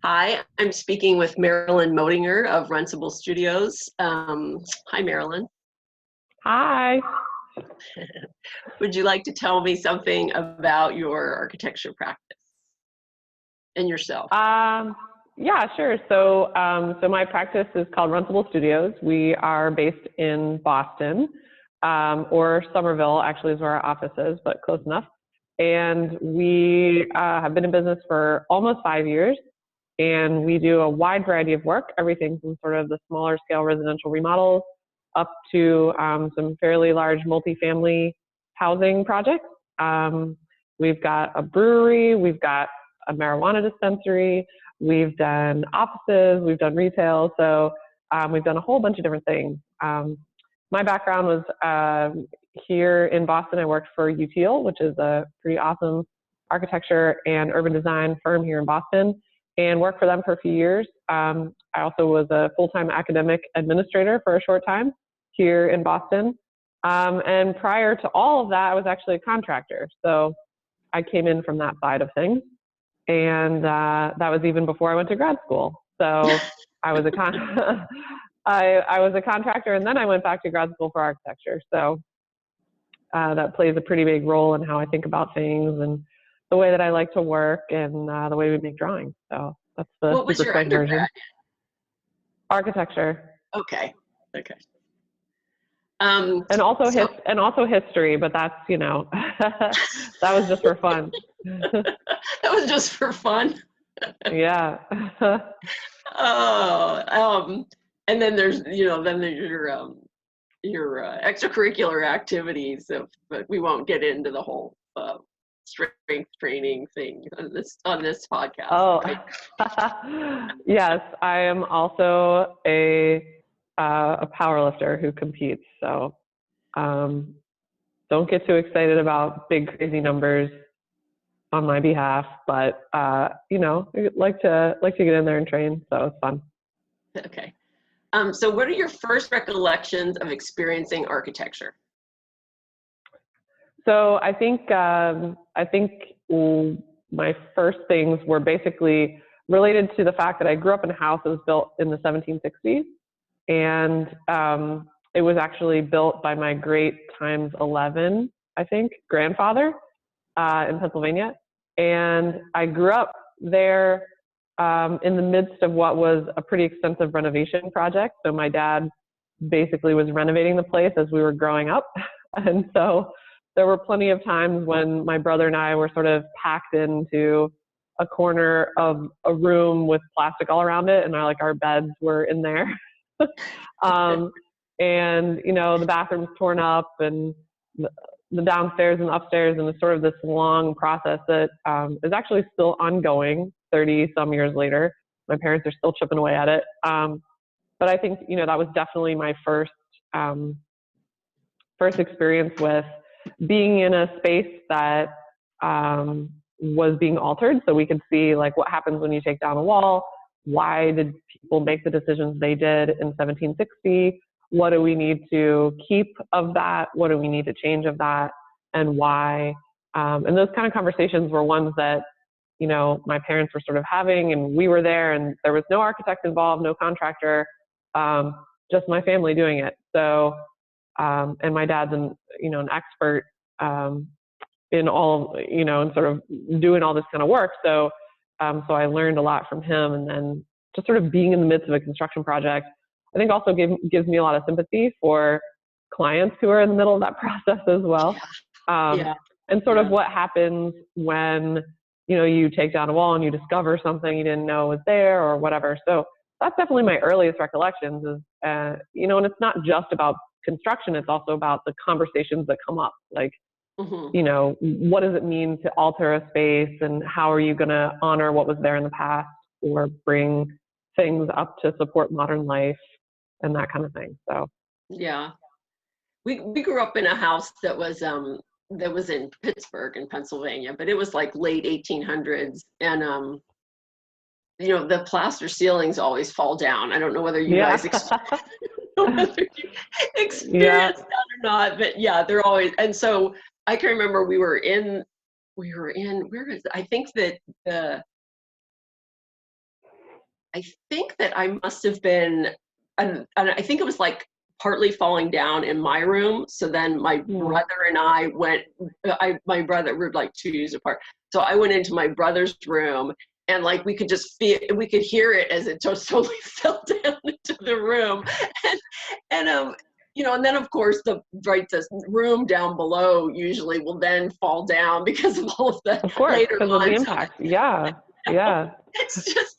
Hi, I'm speaking with Marilyn Moedinger of Runcible Studios. Hi, Marilyn. Hi. Would you like to tell me something about your architecture practice and yourself? Yeah, sure. So my practice is called Runcible Studios. We are based in Boston, or Somerville, actually is where our office is, but close enough. And we have been in business for almost 5 years. And we do a wide variety of work, everything from sort of the smaller scale residential remodels up to some fairly large multifamily housing projects. We've got a brewery, we've got a marijuana dispensary, we've done offices, we've done retail. So we've done a whole bunch of different things. My background was here in Boston. I worked for UTL, which is a pretty awesome architecture and urban design firm here in Boston, and worked for them for a few years. I also was a full-time academic administrator for a short time here in Boston. And prior to all of that, I was actually a contractor. So I came in from that side of things. And that was even before I went to grad school. So I was I was a contractor, and then I went back to grad school for architecture. So that plays a pretty big role in how I think about things and the way that I like to work and the way we make drawings. So that's the What was your undergrad? Architecture. Okay. And also history, but that's, that was just for fun. That was just for fun. Yeah. And then there's your extracurricular activities, but we won't get into the whole strength training thing on this podcast. Oh, right? Yes, I am also a power lifter who competes. So don't get too excited about big crazy numbers on my behalf, but I like to get in there and train, so it's fun. Okay. So what are your first recollections of experiencing architecture? So I think my first things were basically related to the fact that I grew up in a house that was built in the 1760s, and it was actually built by my great times 11, I think, grandfather in Pennsylvania. And I grew up there in the midst of what was a pretty extensive renovation project. So my dad basically was renovating the place as we were growing up. And so there were plenty of times when my brother and I were sort of packed into a corner of a room with plastic all around it, and our beds were in there. And the bathroom's torn up, and the downstairs and upstairs, and it's sort of this long process that is actually still ongoing 30 some years later. My parents are still chipping away at it. But I think, that was definitely my first experience with being in a space that was being altered. So we could see what happens when you take down a wall. Why did people make the decisions they did in 1760? What do we need to keep of that? What do we need to change of that? And why? And those kind of conversations were ones that, my parents were sort of having, and we were there, and there was no architect involved, no contractor, just my family doing it. So, and my dad's an expert in all, and sort of doing all this kind of work. So, so I learned a lot from him, and then just sort of being in the midst of a construction project, I think also gives me a lot of sympathy for clients who are in the middle of that process as well. And sort of what happens when, you take down a wall and you discover something you didn't know was there or whatever. So that's definitely my earliest recollections is, and it's not just about construction, it's also about the conversations that come up. What does it mean to alter a space, and how are you going to honor what was there in the past or bring things up to support modern life and that kind of thing. So yeah, we grew up in a house that was in Pittsburgh in Pennsylvania, but it was like late 1800s, and the plaster ceilings always fall down. I don't know whether you guys experienced that or not, but yeah, they're always. And so I can remember we were in where is it? I think that I think that I must have been, and I think it was like partly falling down in my room. So then my brother and I went, my brother, we're like 2 years apart. So I went into my brother's room, and like we could just feel, we could hear it as it just totally fell down into the room. And you know, and then of course the room down below usually will then fall down because of all of the, of course, later because of the impact. Yeah. Yeah. it's just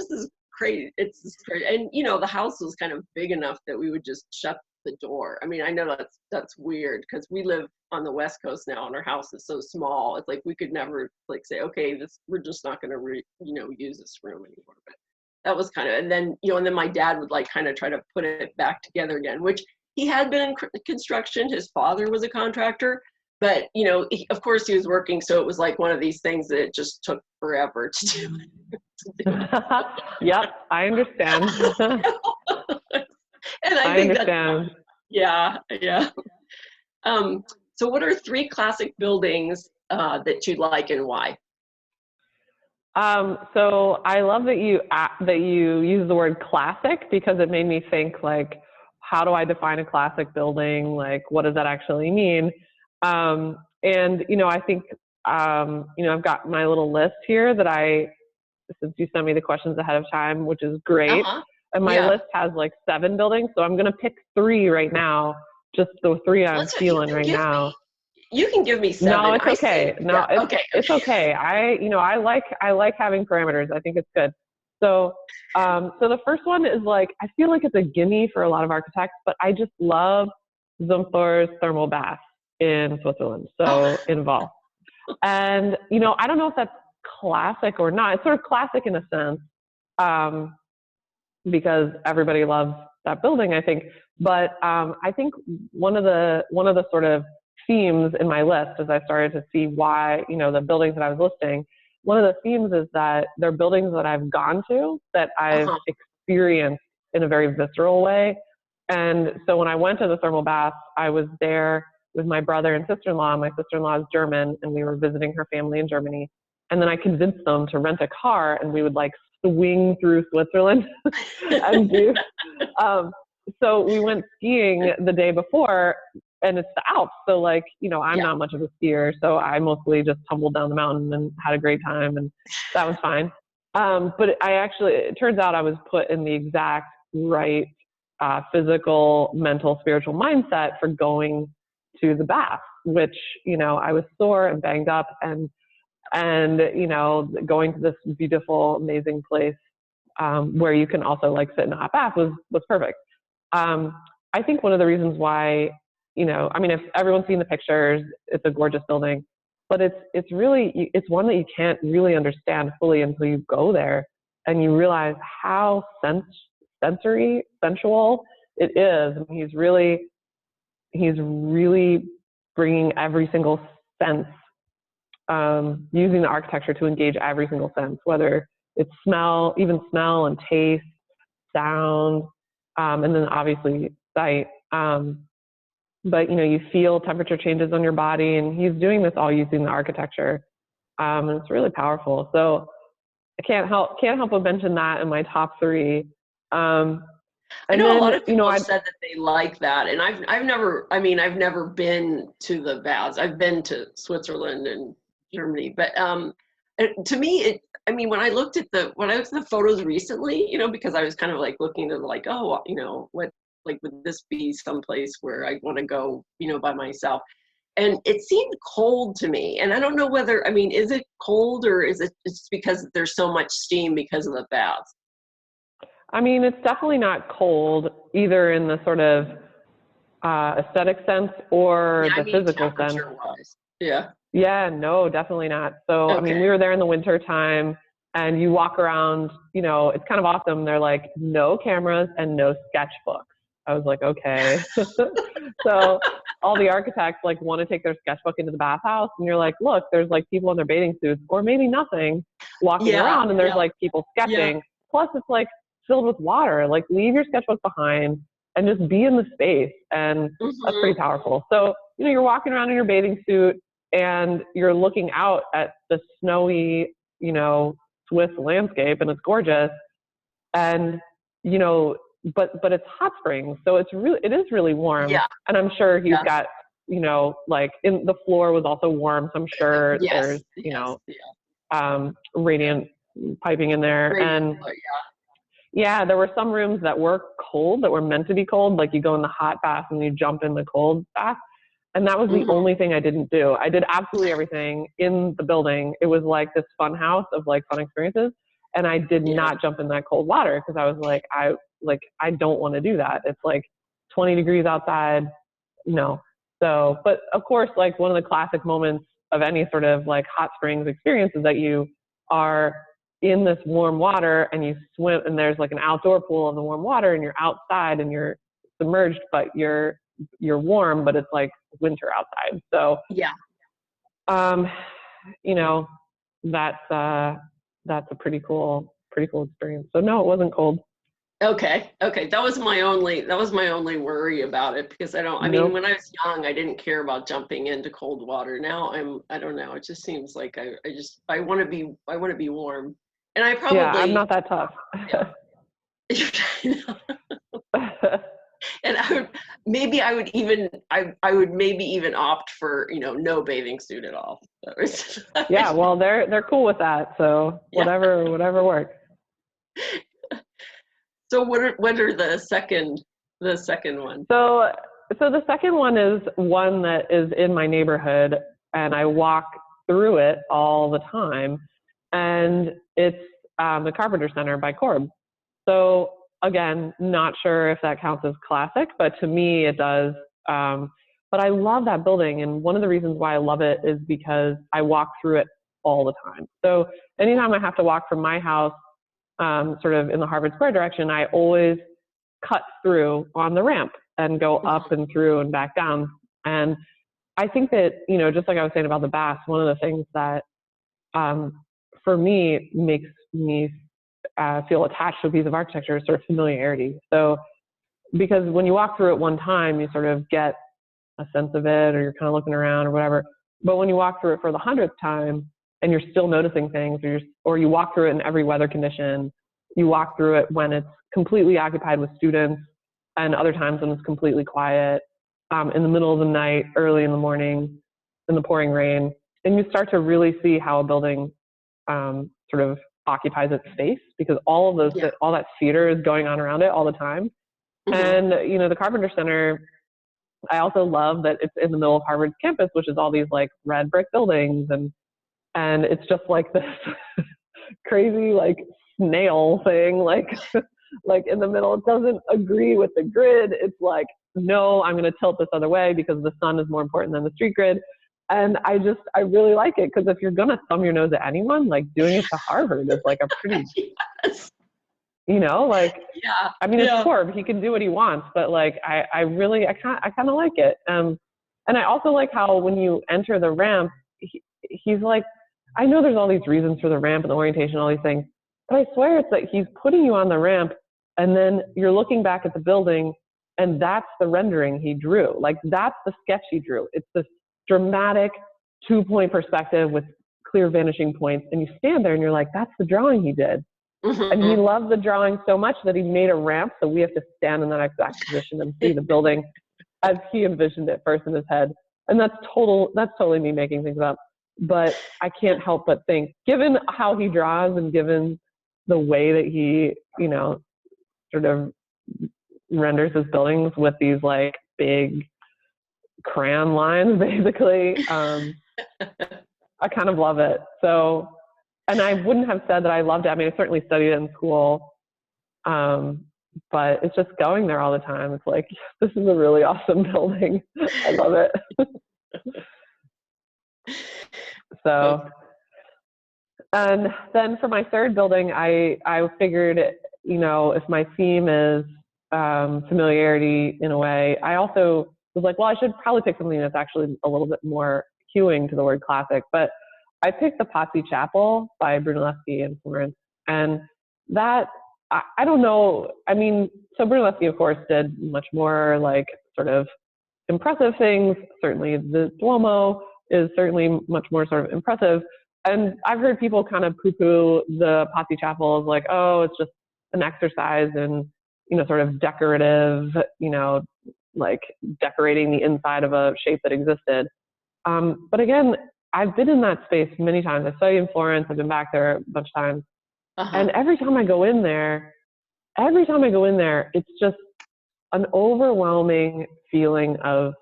this crazy, it's just crazy. And you know, the house was kind of big enough that we would just shut the door. I mean, I know that's weird because we live on the West Coast now and our house is so small. It's like we could never like say, okay, we're just not going to use this room anymore. But that was kind of, and then and then my dad would like kind of try to put it back together again, which he had been in construction. His father was a contractor, but of course he was working, so it was like one of these things that it just took forever to do. Yep, I understand. And I think understand. Yeah. So what are 3 classic buildings that you like and why? So I love that you use the word classic, because it made me think, like, how do I define a classic building? Like, what does that actually mean? And I think I've got my little list here that since you sent me the questions ahead of time, which is great. And my list has like 7 buildings, so I'm gonna pick 3 right now. Just the 3 I'm feeling right now. You can give me 7. No, it's okay. It's okay. I like having parameters. I think it's good. So the first one is like, I feel like it's a gimme for a lot of architects, but I just love Zumthor's thermal bath in Switzerland. So in Val. And I don't know if that's classic or not. It's sort of classic in a sense, because everybody loves that building, I think. But I think one of the sort of themes in my list, as I started to see why, the buildings that I was listing, one of the themes is that they're buildings that I've gone to, that I've experienced in a very visceral way. And so when I went to the thermal bath, I was there with my brother and sister-in-law. My sister-in-law is German, and we were visiting her family in Germany. And then I convinced them to rent a car, and we would like swing through Switzerland and do. So we went skiing the day before, and it's the Alps. So like, I'm not much of a skier, so I mostly just tumbled down the mountain and had a great time, and that was fine. But it turns out I was put in the exact right physical, mental, spiritual mindset for going to the bath, which, I was sore and banged up, and going to this beautiful, amazing place where you can also like sit in a hot bath was perfect. I think one of the reasons why, if everyone's seen the pictures, it's a gorgeous building, but it's one that you can't really understand fully until you go there and you realize how sensual it is. And he's really bringing every single sense, using the architecture to engage every single sense, whether it's smell and taste, sound, and then obviously sight. But you feel temperature changes on your body, and he's doing this all using the architecture. And it's really powerful. So I can't help but mention that in my top 3. I know a lot of people have said that they like that, and I've never been to the baths. I've been to Switzerland and Germany, but to me, when I looked at the photos recently, because I was kind of like looking to like, what, like, would this be someplace where I want to go, by myself? And it seemed cold to me, and I don't know whether, is it cold, or is it just because there's so much steam because of the baths? It's definitely not cold, either in the sort of aesthetic sense or the physical sense. Yeah. Yeah, no, definitely not. So, Okay. We were there in the winter time, and you walk around, it's kind of awesome. They're like, no cameras and no sketchbooks. I was like, okay. So all the architects like want to take their sketchbook into the bathhouse, and you're like, look, there's like people in their bathing suits, or maybe nothing, walking around, and there's like people sketching. Plus it's like filled with water. Like, leave your sketchbook behind and just be in the space. And that's pretty powerful. So, you're walking around in your bathing suit, and you're looking out at the snowy, Swiss landscape, and it's gorgeous. And, you know, but it's hot springs, so it is really warm. Yeah. And I'm sure he's Yeah. got, you know, like in the floor was also warm, so I'm sure Yes. there's, you know, radiant piping in there. And yeah, there were some rooms that were cold, that were meant to be cold, like you go in the hot bath and you jump in the cold bath. And that was the only thing I didn't do. I did absolutely everything in the building. It was like this fun house of like fun experiences. And I did not jump in that cold water because I was like, I don't want to do that. It's like 20 degrees outside. No. So, but of course, like one of the classic moments of any sort of like hot springs experience is that you are in this warm water and you swim, and there's like an outdoor pool of the warm water and you're outside and you're submerged, but you're warm, but it's like winter outside. So, you know, that's a pretty cool experience. So no, it wasn't cold. Okay. That was my only worry about it, because I mean, when I was young, I didn't care about jumping into cold water. Now I don't know. It just seems like I want to be warm. And I probably, I'm not that tough. And I would maybe even opt for, you know, no bathing suit at all. Yeah, well, they're cool with that. So whatever works. So what are the second one? So the second one is one that is in my neighborhood, and I walk through it all the time, and it's the Carpenter Center by CORB. So again, not sure if that counts as classic, but to me it does. But I love that building, and one of the reasons why I love it is because I walk through it all the time. So anytime I have to walk from my house sort of in the Harvard Square direction, I always cut through on the ramp and go up and through and back down. And I think that, you know, just like I was saying about the baths, one of the things that for me makes me feel attached to a piece of architecture is sort of familiarity. So because when you walk through it one time, you sort of get a sense of it, or you're kind of looking around or whatever. But when you walk through it for the 100th time and you're still noticing things, or you walk through it in every weather condition, you walk through it when it's completely occupied with students, and other times when it's completely quiet, in the middle of the night, early in the morning, in the pouring rain, and you start to really see how a building sort of occupies its space, because all of all that theater is going on around it all the time. And, you know, the Carpenter Center, I also love that it's in the middle of Harvard's campus, which is all these like red brick buildings, and it's just like this crazy like snail thing, like in the middle. It doesn't agree with the grid. It's like, no, I'm going to tilt this other way because the sun is more important than the street grid. And I really like it, because if you're going to thumb your nose at anyone, like doing it to Harvard is like a pretty, you know, like, I mean, it's CORB, he can do what he wants, but like, I kind of like it. And I also like how when you enter the ramp, he's like, I know there's all these reasons for the ramp and the orientation, all these things, but I swear it's like he's putting you on the ramp, and then you're looking back at the building, and that's the rendering he drew. Like, that's the sketch he drew. It's this dramatic 2-point perspective with clear vanishing points, and you stand there and you're like, that's the drawing he did. And he loved the drawing so much that he made a ramp, so we have to stand in that exact position and see the building as he envisioned it first in his head. And that's totally me making things up. But I can't help but think, given how he draws and given the way that he, you know, sort of renders his buildings with these like big CRAN lines, basically, I kind of love it. So, and I wouldn't have said that I loved it. I mean, I certainly studied it in school, but it's just going there all the time. It's like, this is a really awesome building. I love it. So, and then for my third building, I figured, you know, if my theme is familiarity in a way, I also was like, well, I should probably pick something that's actually a little bit more hewing to the word classic. But I picked the Pazzi Chapel by Brunelleschi in Florence. And that, I don't know, I mean, so Brunelleschi, of course, did much more like sort of impressive things. Certainly the Duomo is certainly much more sort of impressive. And I've heard people kind of poo-poo the Pazzi Chapel as like, oh, it's just an exercise in, you know, sort of decorative, you know, like decorating the inside of a shape that existed. But again, I've been in that space many times. I studied in Florence. I've been back there a bunch of times. And every time I go in there, it's just an overwhelming feeling of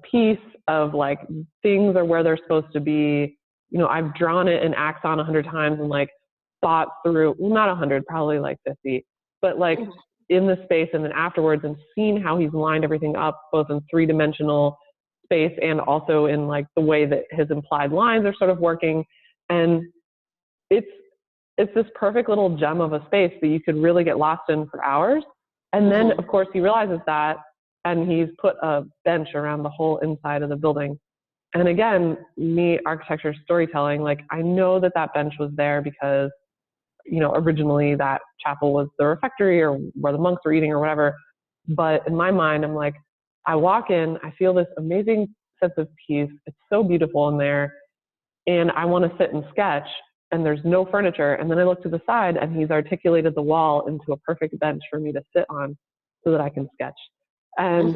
peace, of like things are where they're supposed to be. You know, I've drawn it in Axon 100 times and like thought through, well, not 100, probably like 50, but like in the space and then afterwards, and seen how he's lined everything up both in 3-dimensional space and also in like the way that his implied lines are sort of working. And it's this perfect little gem of a space that you could really get lost in for hours. And then of course he realizes that, and he's put a bench around the whole inside of the building. And again, me, architecture, storytelling, like I know that that bench was there because, you know, originally that chapel was the refectory or where the monks were eating or whatever. But in my mind, I'm like, I walk in, I feel this amazing sense of peace. It's so beautiful in there. And I want to sit and sketch, and there's no furniture. And then I look to the side, and he's articulated the wall into a perfect bench for me to sit on so that I can sketch. And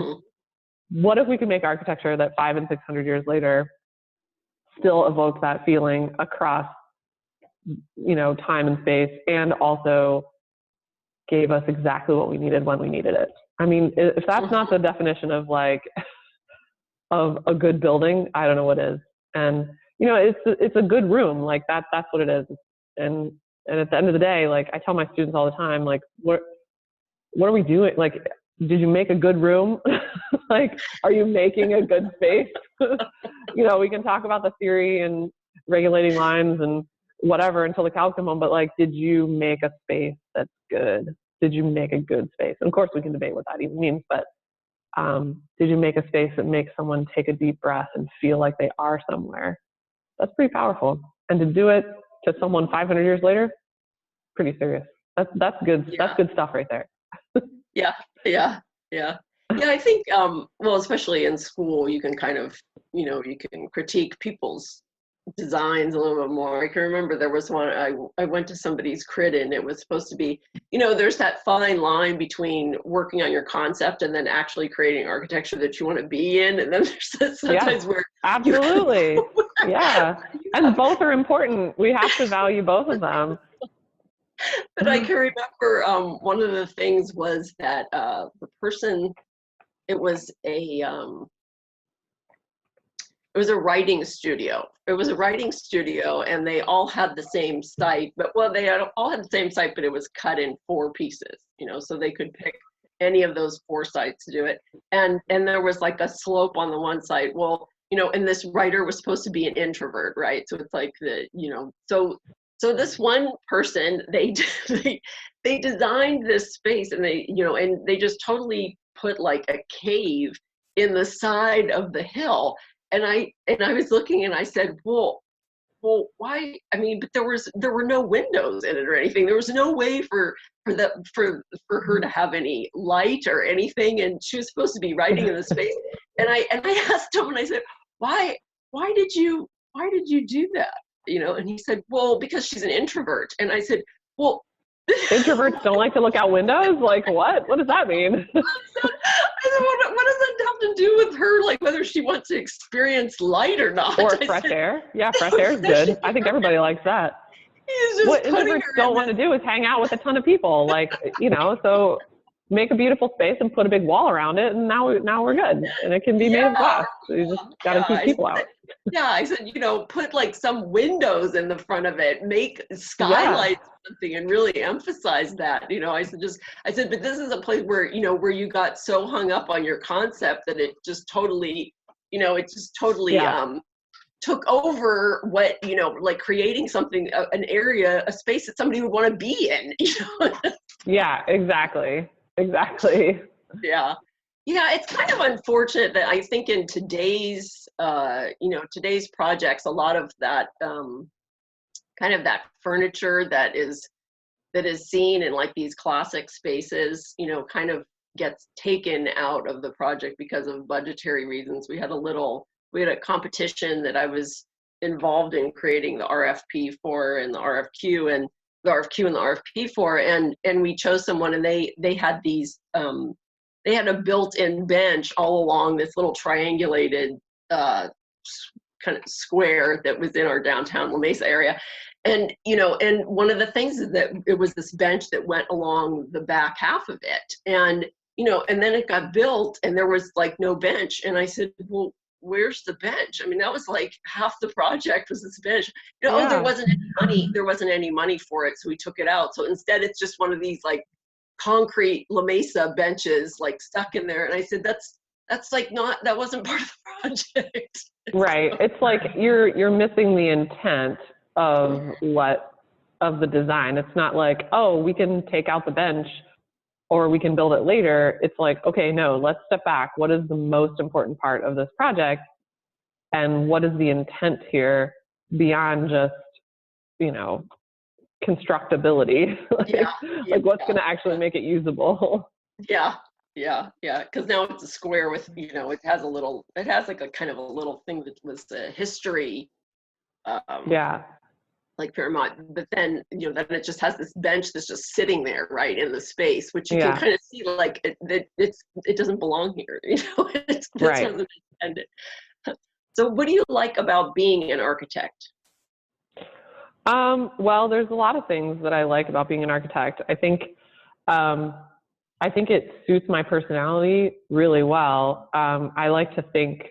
what if we could make architecture that 500 and 600 years later still evokes that feeling across, you know, time and space, and also gave us exactly what we needed when we needed it? I mean, if that's not the definition of like, of a good building, I don't know what is. And, you know, it's a good room. Like that's what it is. And at the end of the day, like I tell my students all the time, like, what are we doing? Like, did you make a good room? Like, are you making a good space? You know, we can talk about the theory and regulating lines and whatever until the cows come home, but like, did you make a space that's good? Did you make a good space? And of course we can debate what that even means, but did you make a space that makes someone take a deep breath and feel like they are somewhere? That's pretty powerful. And to do it to someone 500 years later, pretty serious. That's good. Yeah. That's good stuff right there. Yeah. I think, well, especially in school, you can kind of, you know, you can critique people's designs a little bit more. I can remember there was one, I went to somebody's crit, and it was supposed to be, you know, there's that fine line between working on your concept and then actually creating architecture that you want to be in. And then there's sometimes where absolutely. And both are important. We have to value both of them. But I can remember one of the things was that the person, it was a writing studio. It was a writing studio, and they all had the same site, but they all had the same site, but it was cut in 4 pieces, you know, so they could pick any of those 4 sites to do it. And there was like a slope on the one site. Well, you know, and this writer was supposed to be an introvert, right? So it's like you know, so this one person, they designed this space, and they, you know, and they just totally put like a cave in the side of the hill. And I was looking, and I said, well, why? I mean, but there were no windows in it or anything. There was no way for her to have any light or anything. And she was supposed to be writing in the space. And I asked him, and I said, why did you do that? You know, and he said, well, because she's an introvert. And I said, well, introverts don't like to look out windows? Like what? What does that mean? I said, what does that have to do with her? Like whether she wants to experience light or not? Or fresh air. Yeah, fresh air is good. I think everybody likes that. What introverts don't want to do is hang out with a ton of people. Like, you know, so make a beautiful space and put a big wall around it, and now we're good. And it can be made of glass. So you just got to keep people out. Yeah, I said, you know, put like some windows in the front of it, make skylights or something, and really emphasize that. You know, I said, but this is a place where, you know, where you got so hung up on your concept that it just totally, you know, it just totally took over what, you know, like creating something, an area, a space that somebody would want to be in. You know? Yeah, exactly. Yeah, it's kind of unfortunate that I think in today's, you know, today's projects, a lot of that kind of that furniture that is seen in like these classic spaces, you know, kind of gets taken out of the project because of budgetary reasons. We had a competition that I was involved in creating the RFP for and the RFQ, and the RFQ and the RFP for, and we chose someone, and they had these they had a built-in bench all along this little triangulated kind of square that was in our downtown La Mesa area. And, you know, and one of the things is that it was this bench that went along the back half of it. And, you know, and then it got built and there was like no bench. And I said, well, where's the bench? I mean, that was like half the project was this bench. You know, Yeah. oh, there wasn't any money. There wasn't any money for it. So we took it out. So instead it's just one of these like concrete La Mesa benches like stuck in there. And I said, that's like not, that wasn't part of the project. Right. It's like you're missing the intent of the design. It's not like, oh, we can take out the bench or we can build it later. It's like, okay, no, let's step back. What is the most important part of this project? And what is the intent here beyond just, you know, constructability? Like what's going to actually make it usable? Yeah. Because now it's a square with, you know, it has like a kind of a little thing that was a history. Like Paramount, but then, you know, then it just has this bench that's just sitting there, right, in the space, which you can kind of see, like, it doesn't belong here, you know, it's right. Intended. So what do you like about being an architect? Well, there's a lot of things that I like about being an architect. I think it suits my personality really well. I like to think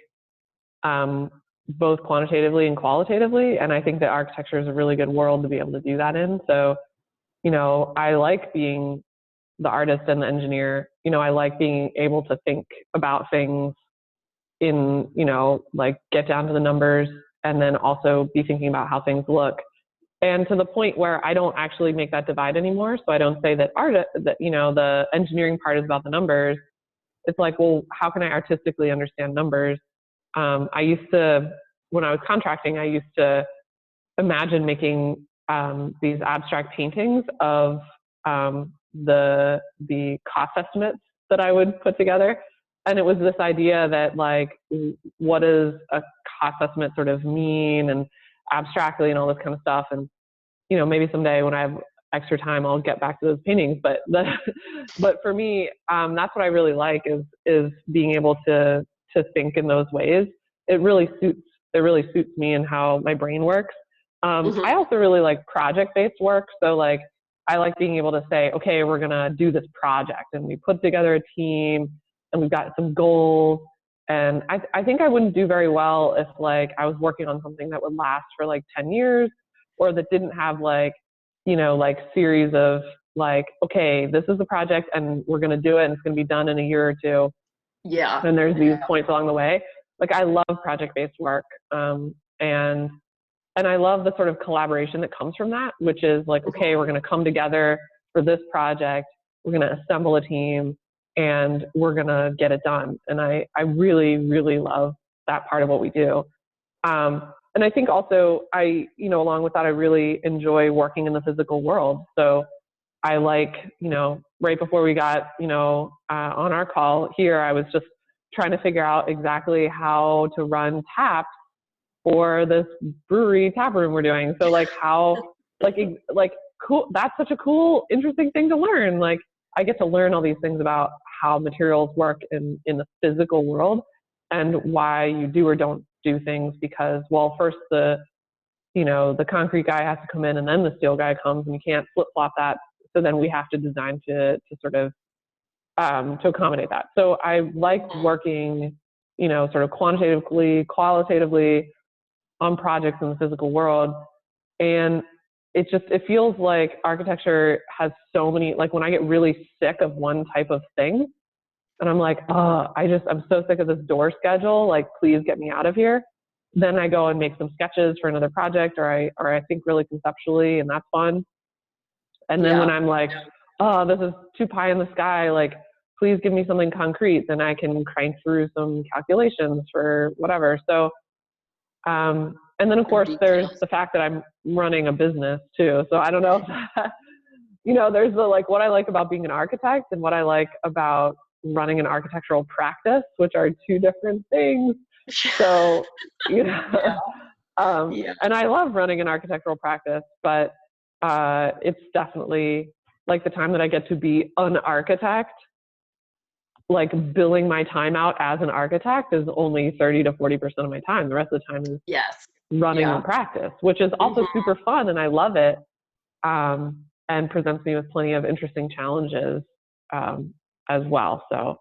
both quantitatively and qualitatively, and I think that architecture is a really good world to be able to do that in. So, you know, I like being the artist and the engineer. You know, I like being able to think about things in, you know, like get down to the numbers and then also be thinking about how things look. And to the point where I don't actually make that divide anymore. So I don't say that you know, the engineering part is about the numbers. It's like, well, how can I artistically understand numbers? I used to, when I was contracting, I used to imagine making these abstract paintings of the cost estimates that I would put together. And it was this idea that, like, what does a cost estimate sort of mean, and abstractly and all this kind of stuff. And, you know, maybe someday when I have extra time, I'll get back to those paintings. But for me, that's what I really like is being able to think in those ways. It really suits me and how my brain works. I also really like project-based work. So, like, I like being able to say, okay, we're gonna do this project, and we put together a team, and we've got some goals. And I think I wouldn't do very well if, like, I was working on something that would last for like 10 years, or that didn't have, like, you know, like series of, like, okay, this is the project and we're going to do it and it's going to be done in a year or two. Yeah. And there's these points along the way. Like, I love project-based work. And I love the sort of collaboration that comes from that, which is like, okay, we're going to come together for this project. We're going to assemble a team and we're going to get it done. And I really, really love that part of what we do. And I think also you know, along with that, I really enjoy working in the physical world. So I like, you know, right before we got, you know, on our call here, I was just trying to figure out exactly how to run taps for this brewery tap room we're doing. So, like, how, like cool. That's such a cool, interesting thing to learn. Like, I get to learn all these things about how materials work in the physical world, and why you do or don't do things, because, well, first the concrete guy has to come in and then the steel guy comes, and you can't flip flop that. So then we have to design to sort of to accommodate that. So I like working, you know, sort of quantitatively, qualitatively on projects in the physical world. And it feels like architecture has so many, like, when I get really sick of one type of thing, and I'm like, oh, I'm so sick of this door schedule, like, please get me out of here. Then I go and make some sketches for another project, or I think really conceptually, and that's fun. And then when I'm like, oh, this is too pie in the sky, like, please give me something concrete, then I can crank through some calculations for whatever. So, and then of course there's the fact that I'm running a business too. So I don't know if that, you know, there's the, like, what I like about being an architect and what I like about running an architectural practice, which are two different things. So, you know, and I love running an architectural practice, but it's definitely like the time that I get to be an architect, like billing my time out as an architect is only 30 to 40% of my time. The rest of the time is Yes. running Yeah. the practice, which is also super fun and I love it, and presents me with plenty of interesting challenges as well. So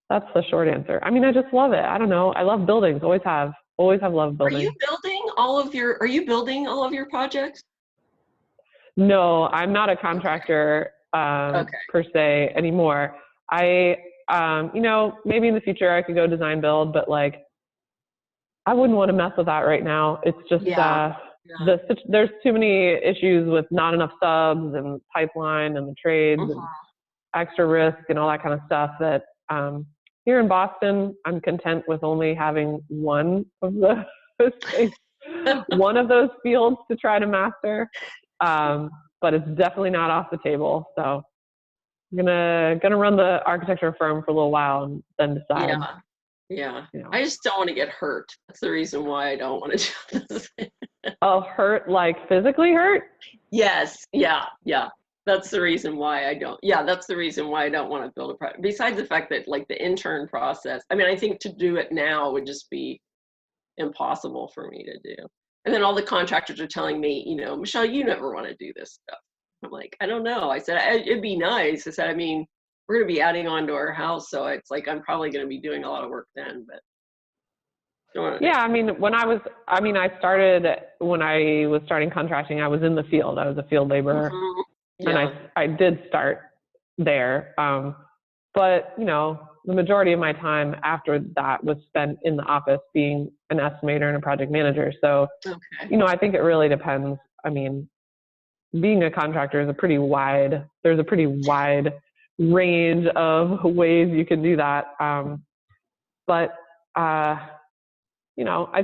that's the short answer. I mean, I just love it. I don't know. I love buildings. Always have loved building. Are you building all of your projects? No, I'm not a contractor per se anymore. I, maybe in the future I could go design build, but like, I wouldn't want to mess with that right now. It's just, there's too many issues with not enough subs and pipeline and the trades and extra risk and all that kind of stuff that, here in Boston, I'm content with only having one of those things, one of those fields to try to master. But it's definitely not off the table. So I'm gonna run the architecture firm for a little while and then decide. Yeah. I just don't want to get hurt. That's the reason why I don't want to do this. Oh, hurt, like physically hurt? Yes. Yeah. That's the reason why I don't. Yeah, that's the reason why I don't want to build a project. Besides the fact that like the intern process, I mean, I think to do it now would just be impossible for me to do. And then all the contractors are telling me, Michelle, you never want to do this stuff. I'm like, I don't know. I said, it'd be nice. I said, I mean, we're going to be adding on to our house. So it's like, I'm probably going to be doing a lot of work then, but. Yeah, I mean, when I was starting contracting, I was in the field. I was a field laborer. And I did start there. But, the majority of my time after that was spent in the office being an estimator and a project manager. So, I think it really depends. I mean, being a contractor is there's a pretty wide range of ways you can do that. But I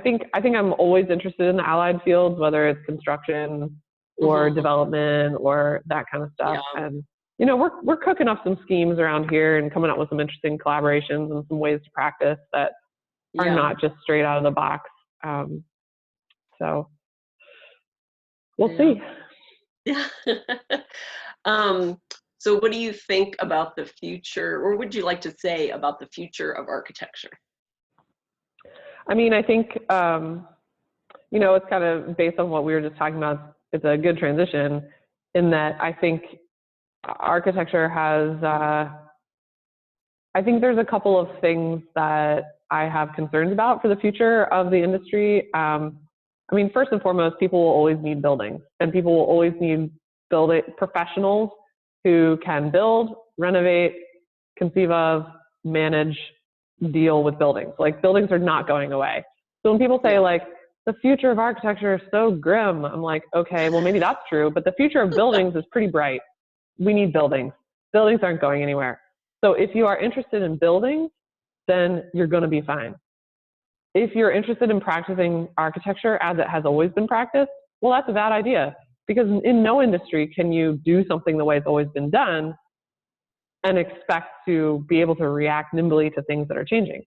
think I'm always interested in the allied fields, whether it's construction or development or that kind of stuff. Yeah. And, we're cooking up some schemes around here and coming up with some interesting collaborations and some ways to practice that are not just straight out of the box. So we'll see. Yeah. So what do you think about the future, or would you like to say about the future of architecture? I mean, I think, it's kind of based on what we were just talking about. It's a good transition in that I think architecture has, I think there's a couple of things that I have concerns about for the future of the industry. I mean, first and foremost, people will always need buildings, and people will always need professionals who can build, renovate, conceive of, manage, deal with buildings. Like, buildings are not going away. So when people say like, the future of architecture is so grim, I'm like, okay, well, maybe that's true, but the future of buildings is pretty bright. We need buildings. Buildings aren't going anywhere. So if you are interested in buildings, then you're going to be fine. If you're interested in practicing architecture as it has always been practiced, well, that's a bad idea, because in no industry can you do something the way it's always been done and expect to be able to react nimbly to things that are changing.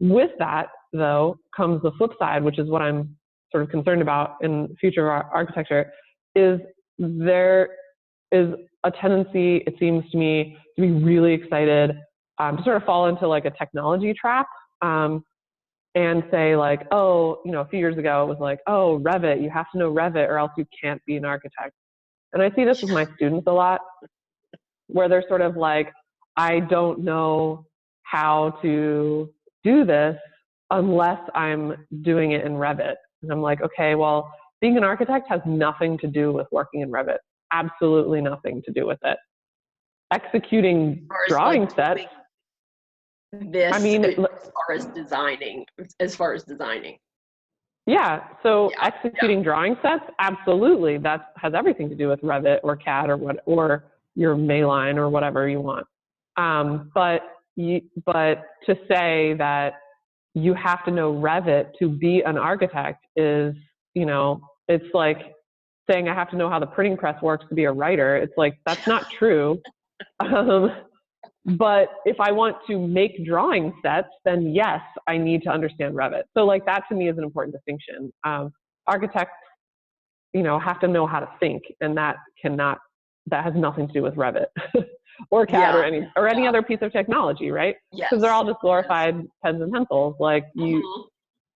With that, though, comes the flip side, which is what I'm sort of concerned about in the future of architecture, is there is a tendency, it seems to me, to be really excited to sort of fall into like a technology trap and say like, oh, a few years ago it was like, oh, Revit, you have to know Revit or else you can't be an architect. And I see this with my students a lot, where they're sort of like, I don't know how to do this unless I'm doing it in Revit. And I'm like, okay, well, being an architect has nothing to do with working in Revit. Absolutely nothing to do with it. Executing drawing sets. This, I mean, as far as designing. Yeah, so executing drawing sets, absolutely. That has everything to do with Revit or CAD or your Mayline or whatever you want. But to say that you have to know Revit to be an architect is, it's like saying I have to know how the printing press works to be a writer. It's like, that's not true. But if I want to make drawing sets, then yes, I need to understand Revit. So like that to me is an important distinction. Architects have to know how to think, and that has nothing to do with Revit or CAD or any other piece of technology, right? Yes. Because they're all just glorified pens and pencils. Like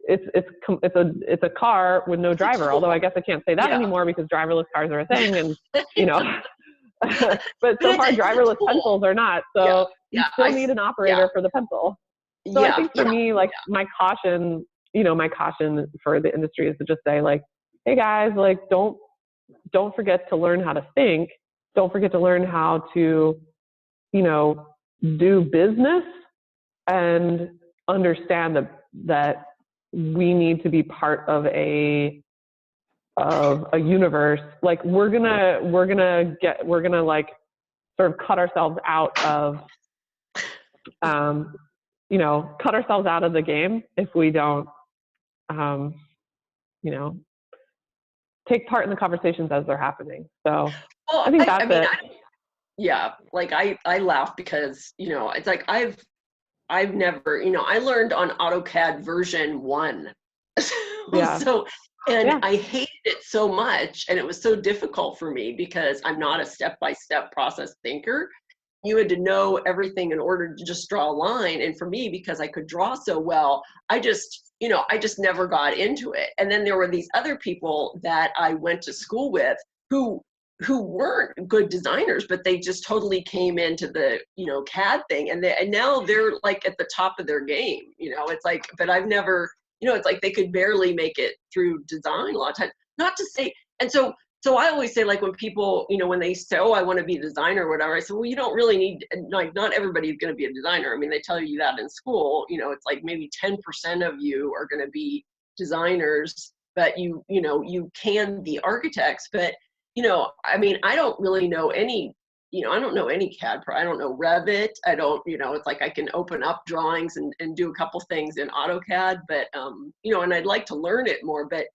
it's a car with no driver. Although I guess I can't say that anymore because driverless cars are a thing, and but so far driverless pencils are not. So you still need an operator for the pencil. So I think for me, like my caution for the industry is to just say, like, hey guys, like don't forget to learn how to think. Don't forget to learn how to, do business and understand that we need to be part of a universe. Like we're gonna like sort of cut ourselves out of the game if we don't take part in the conversations as they're happening. So I think that's it. Like I laugh because, it's like I've never, I learned on AutoCAD version 1. So, I hated it so much, and it was so difficult for me because I'm not a step-by-step process thinker. You had to know everything in order to just draw a line. And for me, because I could draw so well, I just never got into it. And then there were these other people that I went to school with who weren't good designers, but they just totally came into the, CAD thing. And now they're like at the top of their game, it's like, but I've never, it's like they could barely make it through design a lot of times. Not to say, and so I always say, like, when people, when they say, oh, I want to be a designer or whatever, I say, well, you don't really need, like, not everybody's going to be a designer. I mean, they tell you that in school, it's like maybe 10% of you are going to be designers, but you can be architects. But, I mean, I don't really know any, I don't know any CAD pro. I don't know Revit. I don't, it's like I can open up drawings and do a couple things in AutoCAD, but, and I'd like to learn it more. But,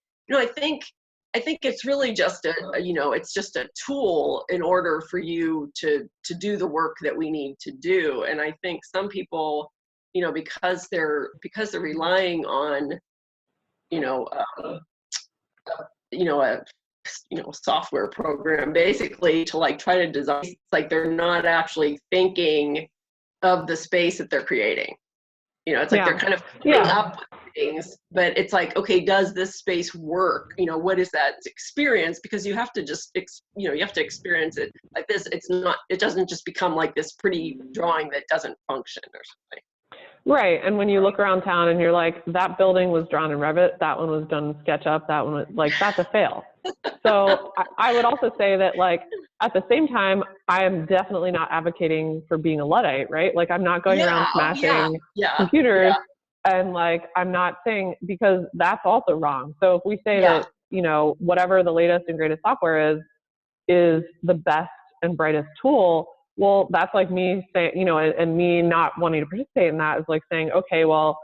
I think it's really just it's just a tool in order for you to do the work that we need to do. And I think some people, because they're relying on, a software program basically to like try to design, it's like they're not actually thinking of the space that they're creating. It's like they're kind of coming up with things, but it's like, okay, does this space work? What is that experience? Because you have to just, you have to experience it like this. It doesn't just become like this pretty drawing that doesn't function or something. Right. And when you look around town and you're like, that building was drawn in Revit, that one was done in SketchUp, that one was like, that's a fail. So I would also say that, like, at the same time, I am definitely not advocating for being a Luddite, right? Like, I'm not going around smashing computers. And like, I'm not saying, because that's also wrong. So if we say that, whatever the latest and greatest software is the best and brightest tool, well, that's like me saying, and me not wanting to participate in that is like saying, okay, well,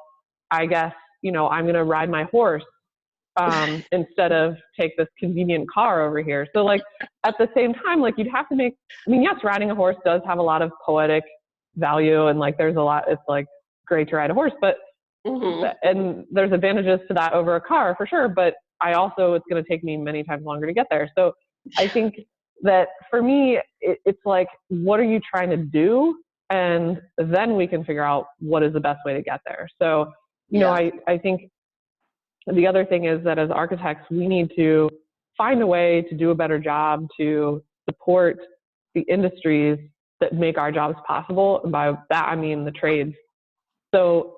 I guess, I'm going to ride my horse instead of take this convenient car over here. So like, at the same time, like, you'd have to yes, riding a horse does have a lot of poetic value, and like, there's a lot, it's like great to ride a horse, but, and there's advantages to that over a car for sure. But it's going to take me many times longer to get there. So I think that for me, it's like, what are you trying to do? And then we can figure out what is the best way to get there. So, I think the other thing is that as architects, we need to find a way to do a better job to support the industries that make our jobs possible. And by that, I mean the trades. So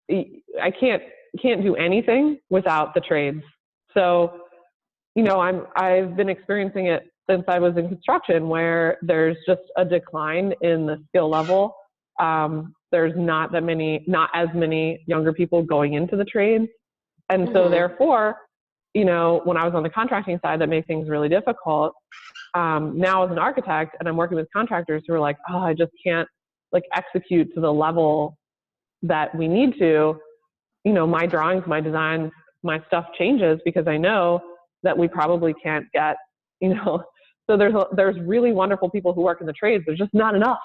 I can't do anything without the trades. So, I've been experiencing it since I was in construction, where there's just a decline in the skill level. There's not as many younger people going into the trades. And so therefore, when I was on the contracting side, that made things really difficult. Now as an architect, and I'm working with contractors who are like, oh, I just can't like execute to the level that we need to, my drawings, my designs, my stuff changes because I know that we probably can't get, so there's really wonderful people who work in the trades. There's just not enough.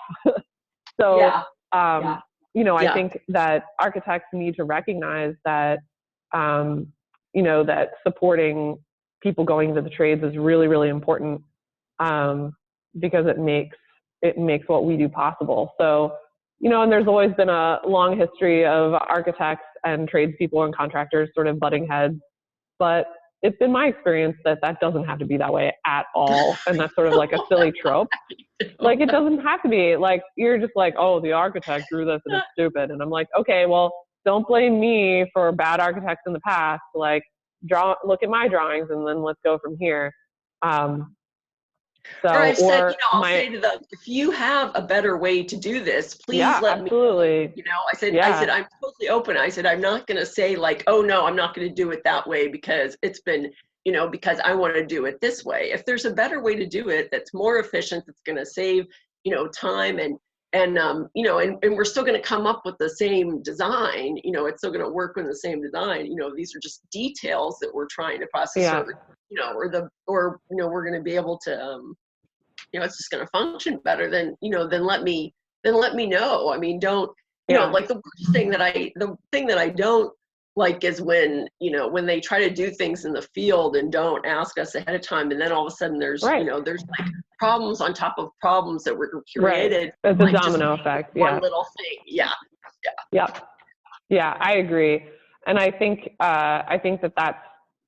So, I think that architects need to recognize that, that supporting people going into the trades is really, really important, because it makes what we do possible. So, you know, and there's always been a long history of architects and tradespeople and contractors sort of butting heads, but it's been my experience that that doesn't have to be that way at all. And that's sort of like a silly trope. Like, it doesn't have to be. Like, you're just like, oh, the architect drew this and it's stupid. And I'm like, okay, well, don't blame me for bad architects in the past. Like, look at my drawings and then let's go from here. Or I've said, you know, I'll say to them, if you have a better way to do this, please let me know. You know, I said, I'm totally open. I said, I'm not going to say like, oh no, I'm not going to do it that way because it's been, you know, because I want to do it this way. If there's a better way to do it that's more efficient, that's going to save, you know, time and you know, and we're still going to come up with the same design, you know, it's still going to work with the same design. You know, these are just details that we're trying to process, or, you know, or, you know, we're going to be able to, you know, it's just going to function better, then, you know, then let me know. I mean, don't, you know, like the thing that I don't like is when, you know, when they try to do things in the field and don't ask us ahead of time. And then all of a sudden there's, you know, there's like problems on top of problems that were created. It's like a domino effect. One little thing. Yeah, I agree. And I think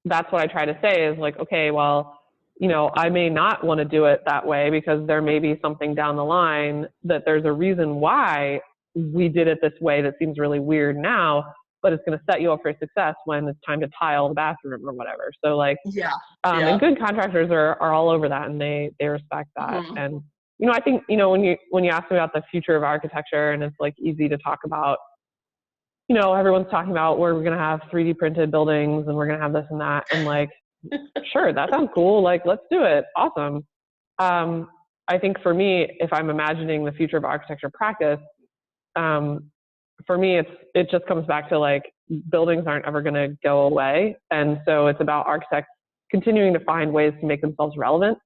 that's what I try to say is like, okay, well, you know, I may not want to do it that way because there may be something down the line that there's a reason why we did it this way that seems really weird now, but it's going to set you up for success when it's time to tile the bathroom or whatever. So like, and good contractors are all over that, and they respect that. And, you know, I think, you know, when you ask me about the future of architecture, and it's like easy to talk about, you know, everyone's talking about where we're going to have 3D printed buildings and we're going to have this and that. And like, sure, that sounds cool. Like, let's do it. Awesome. I think for me, if I'm imagining the future of architecture practice, for me, it just comes back to like, buildings aren't ever going to go away. And so it's about architects continuing to find ways to make themselves relevant.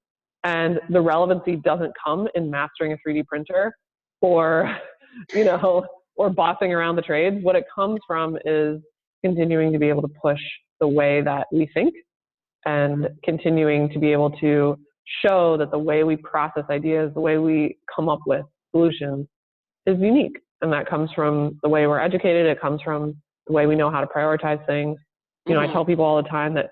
And the relevancy doesn't come in mastering a 3D printer or, you know, or bossing around the trades. What it comes from is continuing to be able to push the way that we think and continuing to be able to show that the way we process ideas, the way we come up with solutions is unique. And that comes from the way we're educated. It comes from the way we know how to prioritize things. You know, I tell people all the time that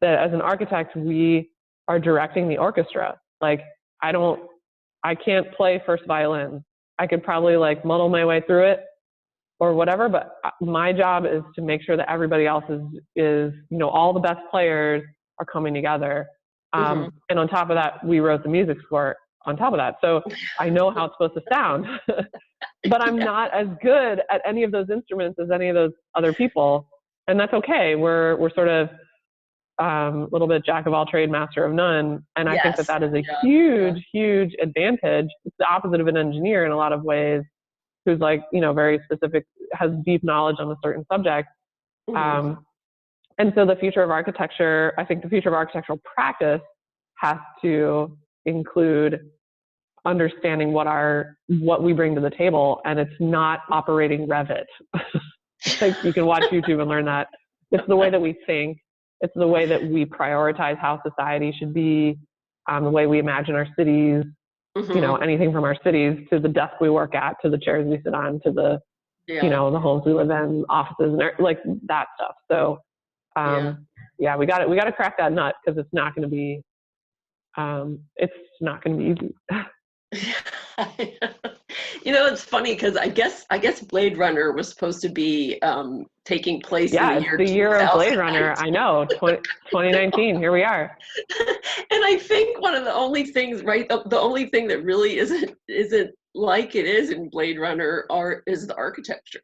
as an architect, we are directing the orchestra. Like, I can't play first violin. I could probably like muddle my way through it or whatever, but my job is to make sure that everybody else is, you know, all the best players are coming together. And on top of that, we wrote the music score on top of that. So I know how it's supposed to sound, but I'm not as good at any of those instruments as any of those other people. And that's okay. We're sort of a little bit jack of all trade, master of none. And I think that is a huge advantage. It's the opposite of an engineer in a lot of ways, who's like, you know, very specific, has deep knowledge on a certain subject. And so the future of architecture, I think the future of architectural practice has to include understanding what we bring to the table. And it's not operating Revit. Like, you can watch YouTube and learn that. It's the way that we think. It's the way that we prioritize how society should be, the way we imagine our cities, you know, anything from our cities to the desk we work at, to the chairs we sit on, to the, you know, the homes we live in, offices, and like that stuff. So, we got to crack that nut, because it's not going to be, easy. You know, it's funny because I guess Blade Runner was supposed to be taking place in the year of Blade Runner. I know, 2019. Here we are. And I think one of the only things, right? The only thing that really isn't like it is in Blade Runner is the architecture,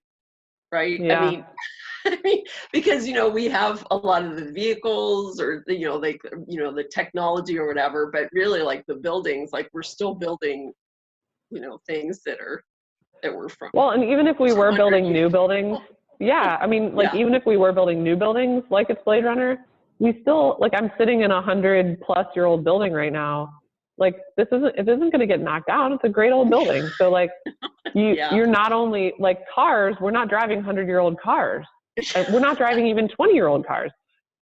right? Yeah. I mean, because, you know, we have a lot of the vehicles, or, you know, like, you know, the technology or whatever, but really, like, the buildings, like, we're still building, you know, things that were from. Well, and even if we were building new buildings, even if we were building new buildings, like it's Blade Runner, we still, like, I'm sitting in a 100-plus-year-old building right now. Like, it isn't going to get knocked down. It's a great old building. So, like, you're not only, like, cars, we're not driving 100-year-old cars. We're not driving even 20-year-old cars.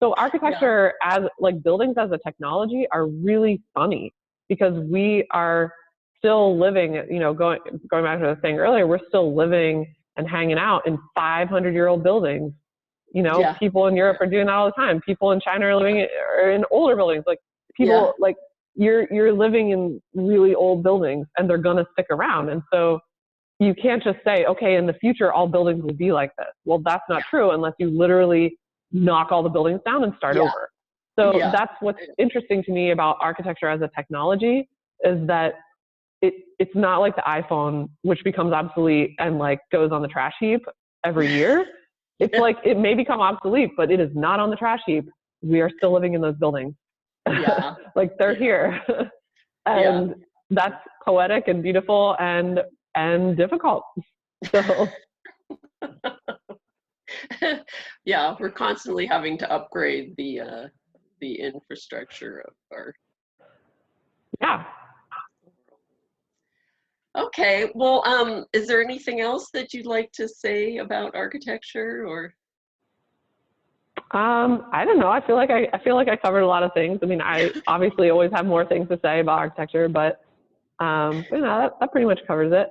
So architecture as like buildings as a technology are really funny because we are still living, you know, going back to the thing earlier, we're still living and hanging out in 500-year-old buildings. You know, people in Europe are doing that all the time. People in China are living in older buildings. Like people, like you're living in really old buildings, and they're gonna stick around. And so you can't just say, okay, in the future all buildings will be like this. Well, that's not true unless you literally knock all the buildings down and start over. So that's what's interesting to me about architecture as a technology is that it's not like the iPhone, which becomes obsolete and like goes on the trash heap every year. It's like it may become obsolete, but it is not on the trash heap. We are still living in those buildings. Like they're here. And that's poetic and beautiful and difficult. So we're constantly having to upgrade the infrastructure of our Okay, well, is there anything else that you'd like to say about architecture or? I don't know. I feel like I covered a lot of things. I mean, I obviously always have more things to say about architecture, but you know, that pretty much covers it.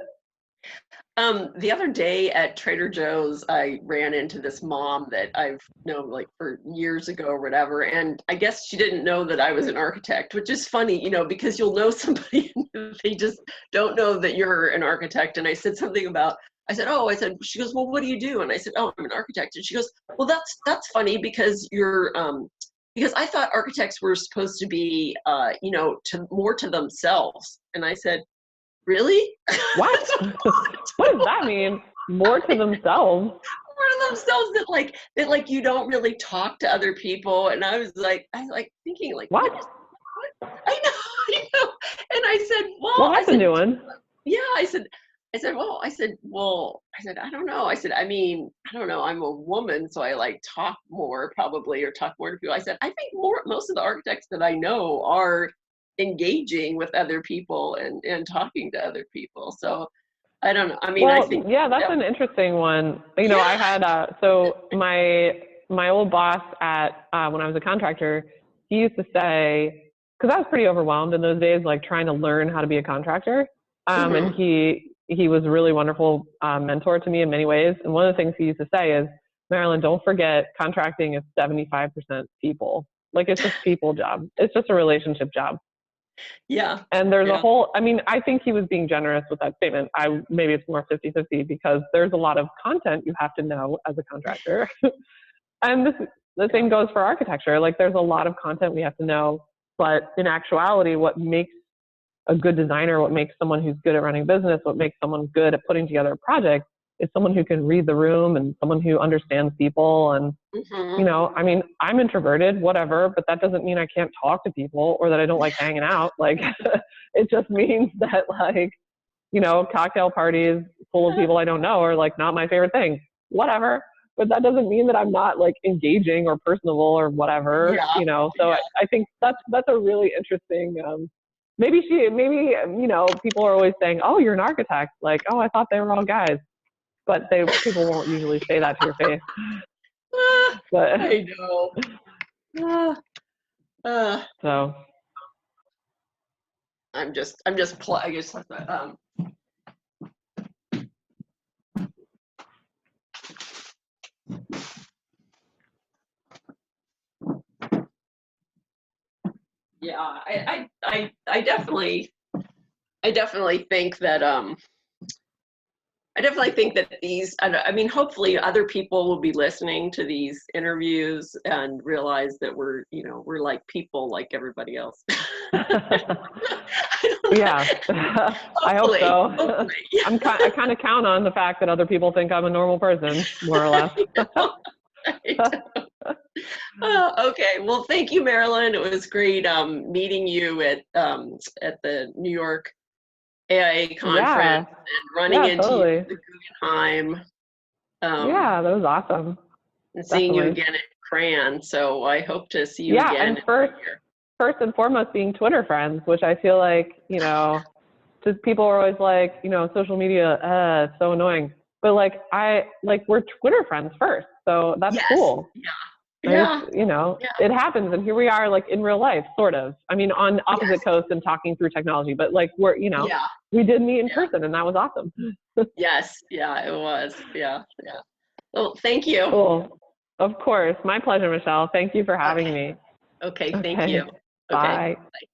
The other day at Trader Joe's, I ran into this mom that I've known like for years ago or whatever, and I guess she didn't know that I was an architect, which is funny, you know, because you'll know somebody and they just don't know that you're an architect. And I said something about, she goes, well, what do you do? And I said, oh, I'm an architect. And she goes, well, that's funny because you're, because I thought architects were supposed to be, you know, more to themselves. And I said, really? What? What does that mean? More to themselves? More to themselves that like you don't really talk to other people. And I was like thinking like, what? I know. And I said, well, what have I been doing? Yeah, I said, I don't know. I said, I mean, I don't know. I'm a woman, so I like talk more probably, or talk more to people. I said, I think most of the architects that I know are engaging with other people and talking to other people. So I don't know. I mean, I think that's an interesting one. You know, I had so my old boss at when I was a contractor, he used to say, because I was pretty overwhelmed in those days, like trying to learn how to be a contractor. And he was a really wonderful mentor to me in many ways. And one of the things he used to say is, Marilyn, don't forget contracting is 75% people. Like it's just people job. It's just a relationship job. Yeah. And there's a whole, I mean, I think he was being generous with that statement. Maybe it's more 50-50 because there's a lot of content you have to know as a contractor. And the same goes for architecture. Like there's a lot of content we have to know, but in actuality, what makes a good designer, what makes someone who's good at running a business, what makes someone good at putting together a project is someone who can read the room and someone who understands people. And, you know, I mean, I'm introverted, whatever, but that doesn't mean I can't talk to people or that I don't like hanging out. Like, it just means that, like, you know, cocktail parties full of people I don't know are like not my favorite thing, whatever. But that doesn't mean that I'm not like engaging or personable or whatever, you know? So I think that's a really interesting, maybe, you know, people are always saying, oh, you're an architect. Like, oh, I thought they were all guys. But people won't usually say that to your face. But I know. So I guess yeah, I definitely think that these, I mean, hopefully other people will be listening to these interviews and realize that we're like people like everybody else. Yeah, I hope so. Yeah. I kind of count on the fact that other people think I'm a normal person, more or less. Okay, well, thank you, Marilyn. It was great meeting you at the New York AIA conference and running into you at the Guggenheim. Yeah, that was awesome. And seeing you again at CRAN. So I hope to see you again. And first and foremost, being Twitter friends, which I feel like, you know, just people are always like, you know, social media, it's so annoying. But like, we're Twitter friends first. So that's cool. Yeah. You know, Yeah. it happens. And here we are, like in real life, sort of. I mean, on opposite Yes. coasts and talking through technology, but like we're, you know, Yeah. we did meet in Yeah. person and that was awesome. Yes. Yeah, it was. Yeah. Yeah. Well, thank you. Cool. Of course. My pleasure, Michelle. Thank you for having Okay. me. Okay. Thank Okay. you. Okay. Bye. Bye.